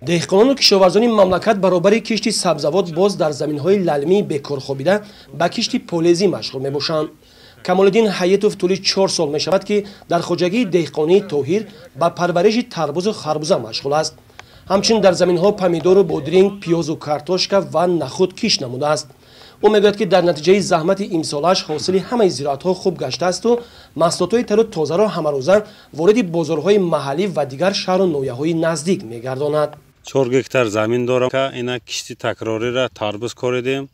деҳқонон ва кишоварзони мамлакат баробари кишти сабзавот боз дар заминҳои лалмӣ бекорхобида ба кишти полезӣ машғул мебошанд. Камолиддин Ҳаетов тӯли 4 сол мешавад ки дар хоҷагии деҳқонии Тоҳир ба парвариши тарбузу харбуза машғул аст. ҳамчунин дар заминҳо помидору бодиринг, пиёзу картошка ва нахуд кишт намудааст. ӯ мегӯяд ки дар натиҷаи заҳмати имсолаш ҳосили ҳамаи зироатҳо хуб гаштаасту маҳсулотҳои тару тозаро ҳамарӯза вориди бозорҳои маҳаллӣ ва дигар шаҳру ноҳияҳои наздик мегардонад. 4 гектар замин дорам ка ина кишти такрорира тарбуз коридем.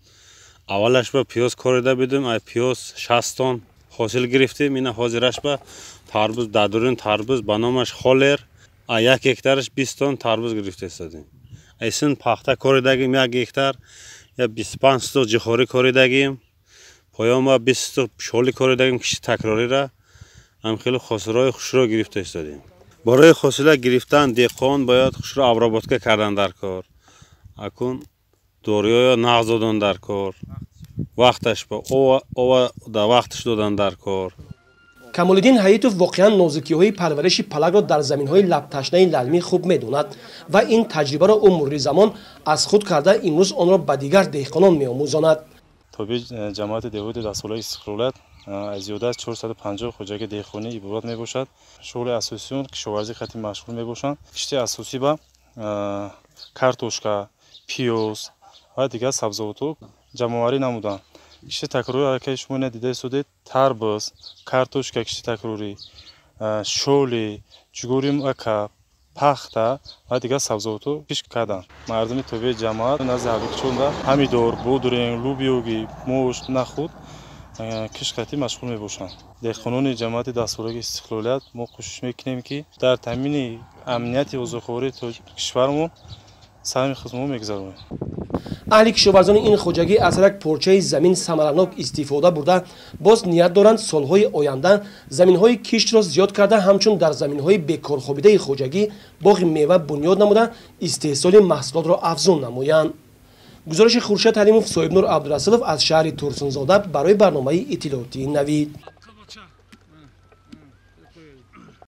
Аввалаш ба пиёз корида будем, ай пиёз 60 тонн ҳосил гирифтем. Ина ҳозираш ба тарбуз дадурин тарбуз ба номаш холер, ай 1 гектараш 20 тонн тарбуз гирифта истодем. Айсин пахта коридагим 1 гектар я 25 то ҷихорӣ коридагим. Поён ба 20 то шолӣ коридагим кишти такрорира. Ам хеле хосирои хушро гирифта истодем. барои ҳосила гирифтан деҳқон бояд хушро обработка кардан дар кор. Акун дориё нағз додан дар кор. Вақташ ба ова да вақташ додан дар кор. Камолиддин Ҳаетов воқеан нозукиҳои парвариши палагро дар заминҳои лабташнаи лалмӣ хуб медонад ва ин таҷрибаро ӯ мурри замон аз худ карда имрӯз онро ба дигар деҳқонон меомӯзонад. Тоби ҷамоати деҳоти дар солҳои истиқлолият зиёда аз 450 хоҷаги деҳқонӣ иборат мебошад. шуғли асосиён кишоварзӣ хати машғул мебошанд. кишти асосӣ ба картошка, пиёз ва дигар сабзавотҳо ҷамъоварӣ намуданд. кишти такрорӣ ки шумо дида истодед тарбуз, картошка кишти такрорӣ, шолӣ, ҷугури мураккаб, пахта ва дигар сабзавотҳо кишт карданд. Мардуми тобии ҷамоат назди ҳабикчонда помидор, бодиринг, лубиёгӣ, мошт, нахуд кишқати машғул мебошанд. деҳқонони ҷамоати даствораги истиқлолият мо кӯшиш мекунем ки дар таъмини амнияти озоҳхории кишвармон саҳми худро мегузаронем. аҳли кишоварзони ин хоҷагӣ аз ҳар як порчаи замин самаранок истифода бурда боз ният доранд солҳои оянда заминҳои киштро зиёд карда ҳамчун дар заминҳои бекорхобидаи хоҷагӣ боғи мева бунёд намуда истеҳсоли маҳсулотро афзун намоянд. гузориши Хуршед Ҳалимов, Соҳибнур Абдурасулов аз шаҳри Турсунзода барои барномаи иттилоъотии Навид.